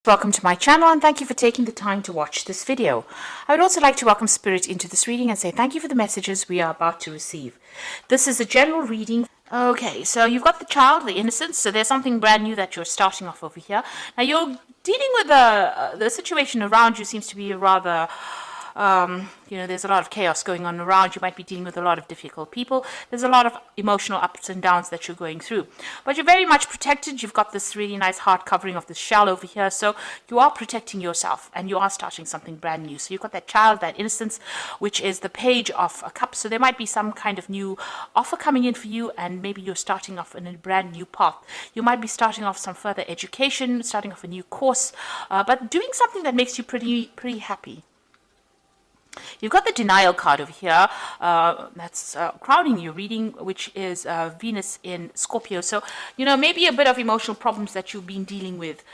Welcome to my channel and thank you for taking the time to watch this video. I would also like to welcome Spirit into this reading and say thank you for the messages we are about to receive. This is a general reading. Okay, so you've got the child, the innocence, so there's something brand new that you're starting off over here. Now you're dealing with the situation around you seems to be rather there's a lot of chaos going on around. You might be dealing with a lot of difficult people. There's a lot of emotional ups and downs that you're going through. But you're very much protected. You've got this really nice heart covering of the shell over here. So you are protecting yourself and you are starting something brand new. So you've got that child, that innocence, which is the Page of Cups. So there might be some kind of new offer coming in for you, and maybe you're starting off in a brand new path. You might be starting off some further education, starting off a new course, but doing something that makes you pretty happy. You've got the denial card over here, that's crowning your reading, which is Venus in Scorpio. So, maybe a bit of emotional problems that you've been dealing with.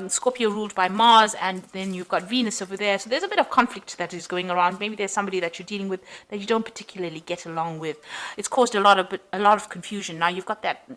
Scorpio ruled by Mars, and then you've got Venus over there. So there's a bit of conflict that is going around. Maybe there's somebody that you're dealing with that you don't particularly get along with. It's caused a lot of confusion. Now you've got that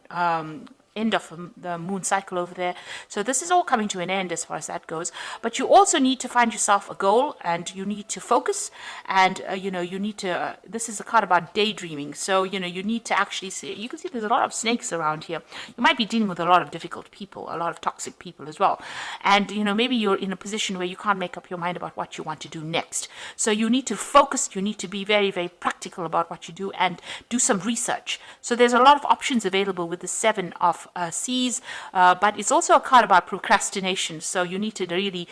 end of the moon cycle over there, so this is all coming to an end as far as that goes. But you also need to find yourself a goal, and you need to focus, and you need to this is a card about daydreaming. So you need to actually see, you can see there's a lot of snakes around here. You might be dealing with a lot of difficult people, a lot of toxic people as well, and maybe you're in a position where you can't make up your mind about what you want to do next. So you need to focus, you need to be very, very practical about what you do and do some research. So there's a lot of options available with the Seven of Seas, but it's also a card about procrastination. So you need to really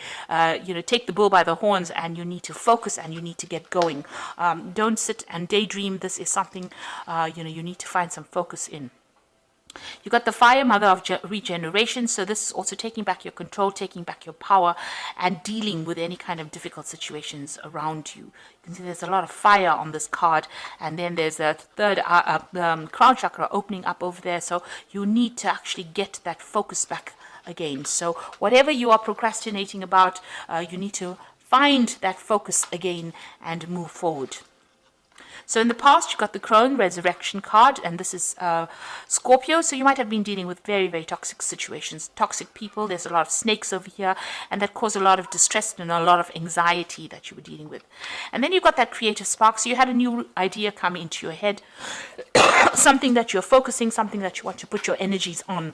take the bull by the horns, and you need to focus, and you need to get going. Don't sit and daydream. This is something you need to find some focus in. You got the Fire, Mother of Regeneration. So this is also taking back your control, taking back your power, and dealing with any kind of difficult situations around you. You can see there's a lot of fire on this card, and then there's a third crown chakra opening up over there. So you need to actually get that focus back again. So whatever you are procrastinating about, you need to find that focus again and move forward. So in the past, you got the Crone Resurrection card, and this is Scorpio. So you might have been dealing with very, very toxic situations, toxic people. There's a lot of snakes over here, and that caused a lot of distress and a lot of anxiety that you were dealing with. And then you got that creative spark. So you had a new idea come into your head, something that you're focusing, something that you want to put your energies on.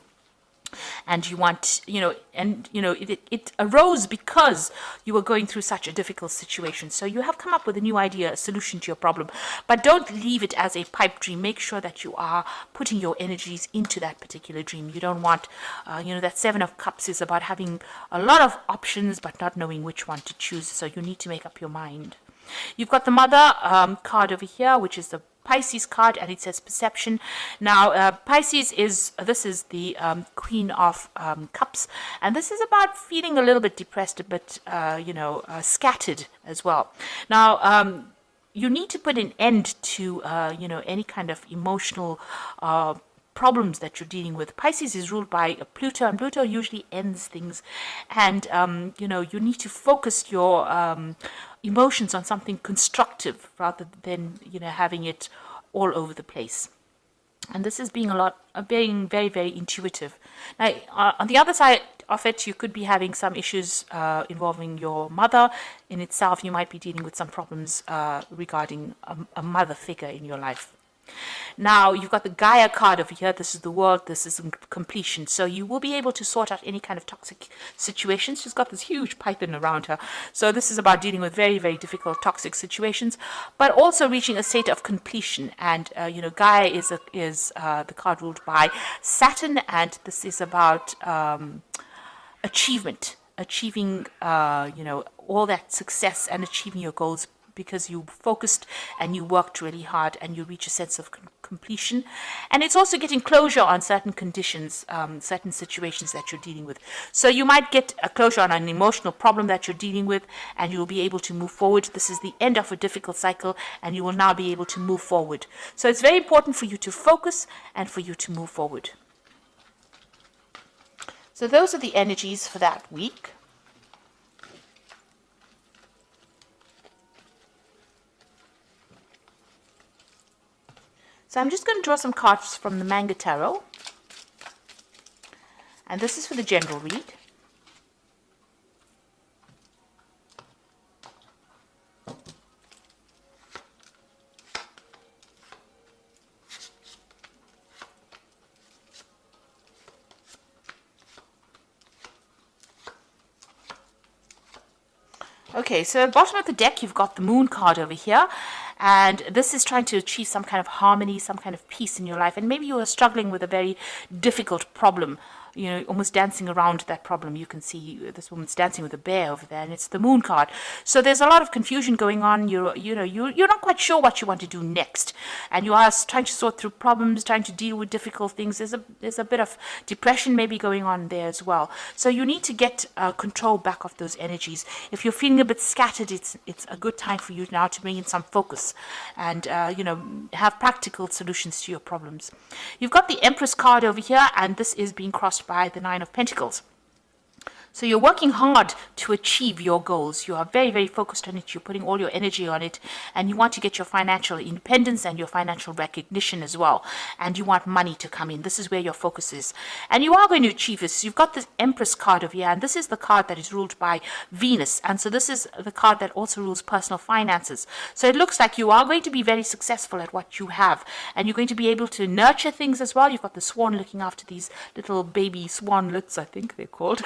And you want, it arose because you were going through such a difficult situation. So you have come up with a new idea, a solution to your problem. But don't leave it as a pipe dream. Make sure that you are putting your energies into that particular dream. You don't want, that Seven of Cups is about having a lot of options but not knowing which one to choose. So you need to make up your mind. You've got the Mother card over here, which is the Pisces card, and it says perception. Now Pisces is the Queen of Cups, and this is about feeling a little bit depressed, a bit scattered as well. Now you need to put an end to any kind of emotional problems that you're dealing with. Pisces is ruled by Pluto, and Pluto usually ends things, and you need to focus your emotions on something constructive rather than having it all over the place. And this is being very, very intuitive. Now on the other side of it, you could be having some issues involving your mother in itself. You might be dealing with some problems regarding a mother figure in your life. Now you've got the Gaia card over here. This is the world, this is completion. So you will be able to sort out any kind of toxic situations. She's got this huge python around her. So this is about dealing with very, very difficult toxic situations, but also reaching a state of completion. And Gaia is the card ruled by Saturn, and this is about achievement, achieving all that success and achieving your goals, because you focused and you worked really hard and you reach a sense of completion. And it's also getting closure on certain conditions, certain situations that you're dealing with. So you might get a closure on an emotional problem that you're dealing with, and you'll be able to move forward. This is the end of a difficult cycle, and you will now be able to move forward. So it's very important for you to focus and for you to move forward. So those are the energies for that week. So I'm just going to draw some cards from the Manga Tarot. And this is for the general read. Okay, so at the bottom of the deck, you've got the Moon card over here. And this is trying to achieve some kind of harmony, some kind of peace in your life. And maybe you are struggling with a very difficult problem, you know, almost dancing around that problem. You can see this woman's dancing with a bear over there, and it's the Moon card. So there's a lot of confusion going on. You're not quite sure what you want to do next, and you are trying to sort through problems, trying to deal with difficult things. There's a bit of depression maybe going on there as well. So you need to get control back of those energies. If you're feeling a bit scattered, it's a good time for you now to bring in some focus and have practical solutions to your problems. You've got the Empress card over here, and this is being crossed by the Nine of Pentacles. So you're working hard to achieve your goals. You are very, very focused on it. You're putting all your energy on it, and you want to get your financial independence and your financial recognition as well. And you want money to come in. This is where your focus is. And you are going to achieve this. You've got this Empress card over here, and this is the card that is ruled by Venus. And so this is the card that also rules personal finances. So it looks like you are going to be very successful at what you have, and you're going to be able to nurture things as well. You've got the swan looking after these little baby swanlets, I think they're called.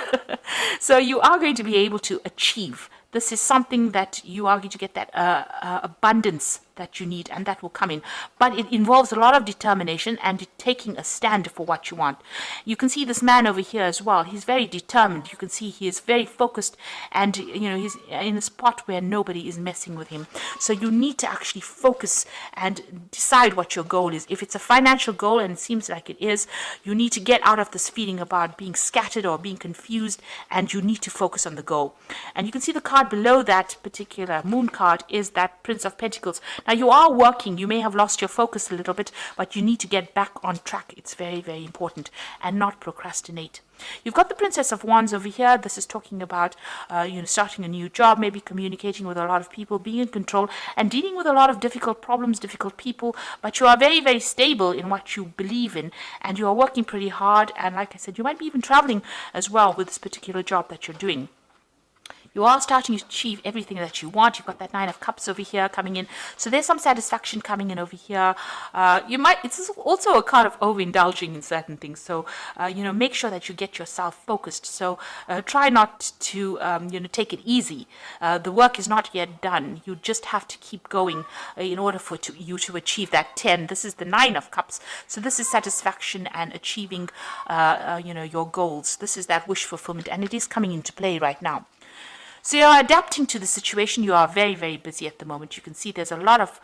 So you are going to be able to achieve. This is something that you are going to get that abundance that you need, and that will come in. But it involves a lot of determination and taking a stand for what you want. You can see this man over here as well. He's very determined. You can see he is very focused, and he's in a spot where nobody is messing with him. So you need to actually focus and decide what your goal is. If it's a financial goal, and it seems like it is, you need to get out of this feeling about being scattered or being confused, and you need to focus on the goal. And you can see the card below that particular Moon card is that Prince of Pentacles. Now you are working, you may have lost your focus a little bit, but you need to get back on track. It's very, very important, and not procrastinate. You've got the Princess of Wands over here. This is talking about starting a new job, maybe communicating with a lot of people, being in control, and dealing with a lot of difficult problems, difficult people. But you are very, very stable in what you believe in, and you are working pretty hard. And like I said, you might be even traveling as well with this particular job that you're doing. You are starting to achieve everything that you want. You've got that Nine of Cups over here coming in. So there's some satisfaction coming in over here. It's also a card of overindulging in certain things. So, make sure that you get yourself focused. So try not to, take it easy. The work is not yet done. You just have to keep going in order for you to achieve that 10. This is the Nine of Cups. So this is satisfaction and achieving, your goals. This is that wish fulfillment, and it is coming into play right now. So you're adapting to the situation. You are very, very busy at the moment. You can see there's a lot of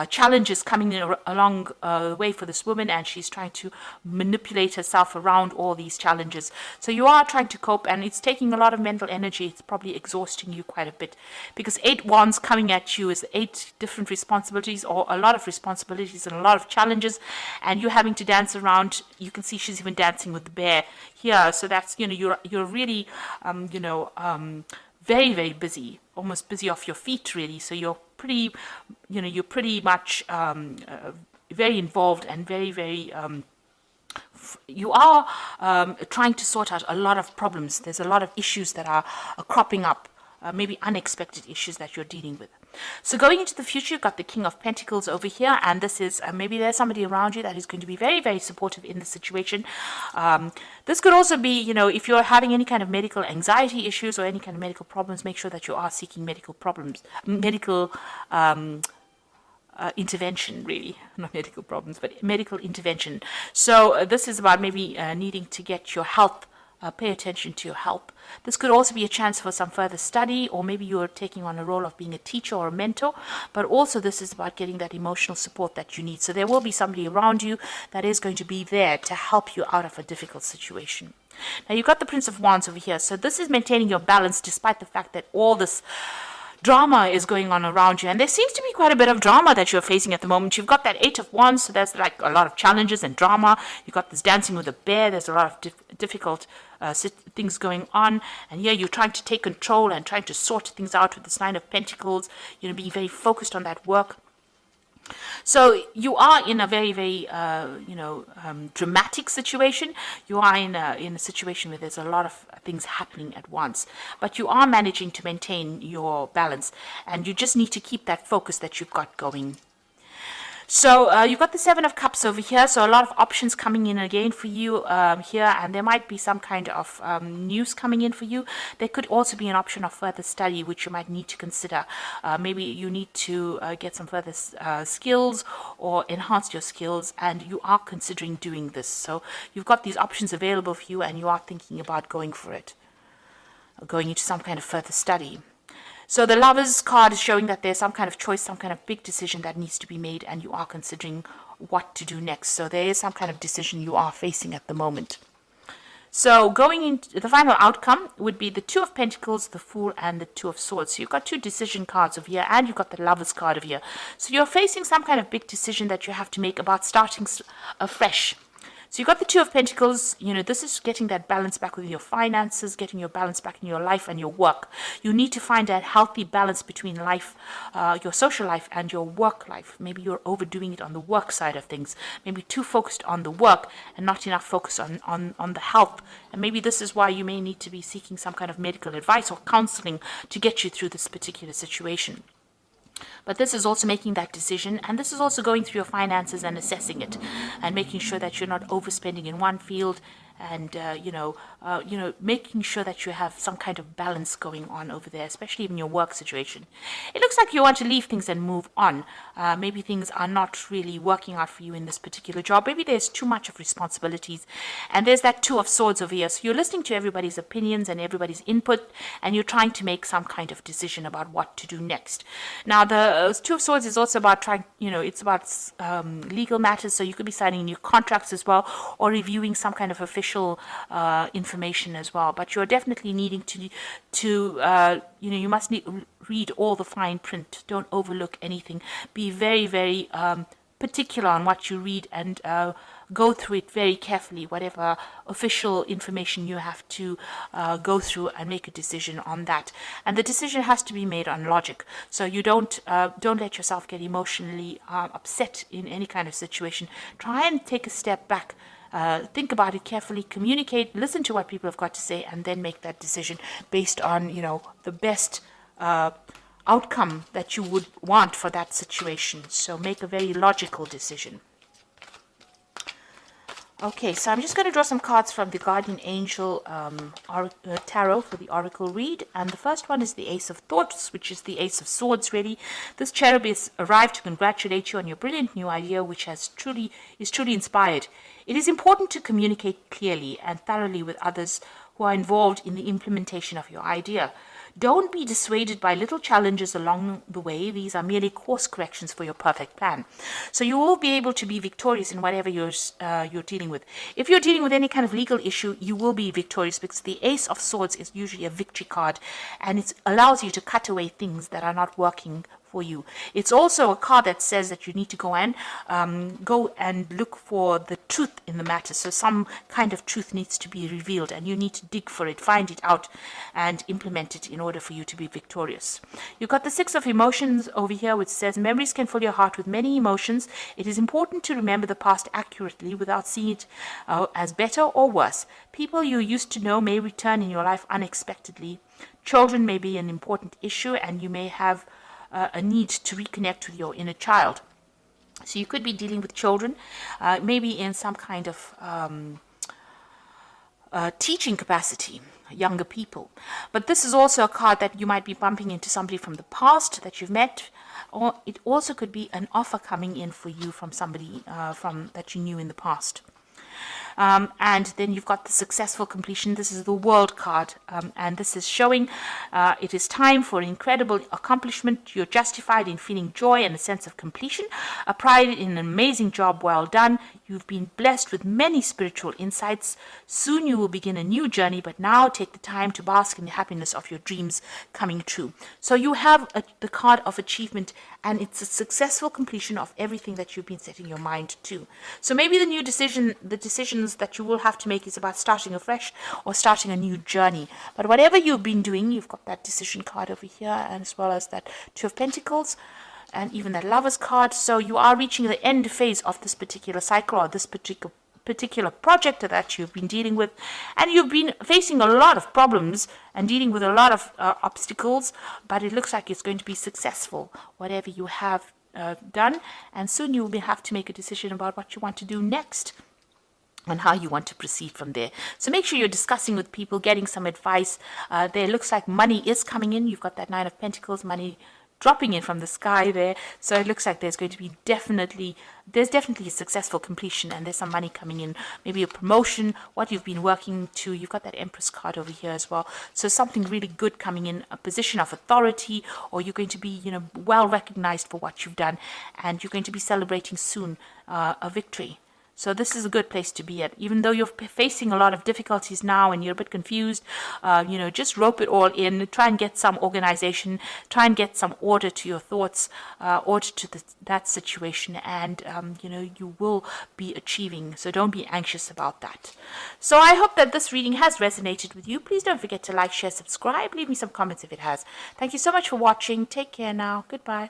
challenges coming along the way for this woman, and she's trying to manipulate herself around all these challenges. So you are trying to cope, and it's taking a lot of mental energy. It's probably exhausting you quite a bit, because 8 wands coming at you is 8 different responsibilities, or a lot of responsibilities and a lot of challenges, and you're having to dance around. You can see she's even dancing with the bear here. So that's, you're really, very, very busy, almost busy off your feet, really. So you're pretty much very involved and very, very, you are trying to sort out a lot of problems. There's a lot of issues that are cropping up, maybe unexpected issues that you're dealing with. So going into the future, you've got the King of Pentacles over here, and this is maybe there's somebody around you that is going to be very, very supportive in the situation. This could also be, if you're having any kind of medical anxiety issues or any kind of medical problems, make sure that you are seeking medical intervention, really. Not medical problems, but medical intervention. So this is about maybe needing to get your health, pay attention to your health. This could also be a chance for some further study, or maybe you're taking on a role of being a teacher or a mentor, but also this is about getting that emotional support that you need. So there will be somebody around you that is going to be there to help you out of a difficult situation. Now you've got the Prince of Wands over here. So this is maintaining your balance despite the fact that all this drama is going on around you, and there seems to be quite a bit of drama that you're facing at the moment. You've got that 8 of Wands, so there's like a lot of challenges and drama. You've got this dancing with a bear. There's a lot of difficult things going on, and here you're trying to take control and trying to sort things out with this Nine of Pentacles, being very focused on that work. So you are in a very, very, dramatic situation. You are in a situation where there's a lot of things happening at once, but you are managing to maintain your balance, and you just need to keep that focus that you've got going. So you've got the Seven of Cups over here, so a lot of options coming in again for you here, and there might be some kind of news coming in for you. There could also be an option of further study, which you might need to consider. Maybe you need to get some further skills or enhance your skills, and you are considering doing this. So you've got these options available for you, and you are thinking about going for it, or going into some kind of further study. So the Lovers card is showing that there's some kind of choice, some kind of big decision that needs to be made, and you are considering what to do next. So there is some kind of decision you are facing at the moment. So going into the final outcome would be the Two of Pentacles, the Fool, and the Two of Swords. So you've got two decision cards over here, and you've got the Lovers card over here. So you're facing some kind of big decision that you have to make about starting afresh. So you've got the Two of Pentacles. This is getting that balance back with your finances, getting your balance back in your life and your work. You need to find a healthy balance between life, your social life, and your work life. Maybe you're overdoing it on the work side of things. Maybe too focused on the work and not enough focus on the health. And maybe this is why you may need to be seeking some kind of medical advice or counseling to get you through this particular situation. But this is also making that decision, and this is also going through your finances and assessing it, and making sure that you're not overspending in one field, and making sure that you have some kind of balance going on over there, especially in your work situation. It looks like you want to leave things and move on. Maybe things are not really working out for you in this particular job. Maybe there's too much of responsibilities, and there's that Two of Swords over here. So you're listening to everybody's opinions and everybody's input, and you're trying to make some kind of decision about what to do next. Now, the Two of Swords is also about it's about legal matters. So you could be signing new contracts as well, or reviewing some kind of official information as well. But you're definitely needing to you must read all the fine print. Don't overlook anything. Be very, very particular on what you read, and go through it very carefully, whatever official information you have to go through, and make a decision on that. And the decision has to be made on logic. So you don't let yourself get emotionally upset in any kind of situation. Try and take a step back. Think about it carefully, communicate, listen to what people have got to say, and then make that decision based on, the best outcome that you would want for that situation. So make a very logical decision. Okay, so I'm just going to draw some cards from the Guardian Angel Tarot for the Oracle read. And the first one is the Ace of Thoughts, which is the Ace of Swords, really. This cherub has arrived to congratulate you on your brilliant new idea, which is truly inspired. It is important to communicate clearly and thoroughly with others who are involved in the implementation of your idea. Don't be dissuaded by little challenges along the way. These are merely course corrections for your perfect plan. So you will be able to be victorious in whatever you're dealing with. If you're dealing with any kind of legal issue, you will be victorious, because the Ace of Swords is usually a victory card, and it allows you to cut away things that are not working for you. It's also a card that says that you need to go and look for the truth in the matter. So some kind of truth needs to be revealed, and you need to dig for it, find it out, and implement it in order for you to be victorious. You've got the Six of Emotions over here, which says memories can fill your heart with many emotions. It is important to remember the past accurately without seeing it as better or worse. People you used to know may return in your life unexpectedly. Children may be an important issue, and you may have a need to reconnect with your inner child. So you could be dealing with children, maybe in some kind of teaching capacity, younger people. But this is also a card that you might be bumping into somebody from the past that you've met, or it also could be an offer coming in for you from somebody that you knew in the past. And then you've got the Successful Completion. This is the World card, and this is showing it is time for an incredible accomplishment. You're justified in feeling joy and a sense of completion, a pride in an amazing job well done. You've been blessed with many spiritual insights. Soon you will begin a new journey, but now take the time to bask in the happiness of your dreams coming true. So you have the card of achievement, and it's a successful completion of everything that you've been setting your mind to. So maybe the decisions that you will have to make is about starting afresh or starting a new journey. But whatever you've been doing, you've got that decision card over here, and as well as that Two of Pentacles, and even that Lover's card. So you are reaching the end phase of this particular cycle, or this particular project that you've been dealing with, and you've been facing a lot of problems and dealing with a lot of obstacles, but it looks like it's going to be successful, whatever you have done, and soon you will have to make a decision about what you want to do next and how you want to proceed from there. So make sure you're discussing with people, getting some advice. There looks like money is coming in. You've got that Nine of Pentacles, money dropping in from the sky there. So it looks like there's going to be definitely a successful completion, and there's some money coming in, maybe a promotion, what you've been working to. You've got that Empress card over here as well. So something really good coming in, a position of authority, or you're going to be, well recognized for what you've done, and you're going to be celebrating soon a victory. So this is a good place to be at. Even though you're facing a lot of difficulties now and you're a bit confused, just rope it all in. Try and get some organization. Try and get some order to your thoughts, order to that situation, and, you will be achieving. So don't be anxious about that. So I hope that this reading has resonated with you. Please don't forget to like, share, subscribe. Leave me some comments if it has. Thank you so much for watching. Take care now. Goodbye.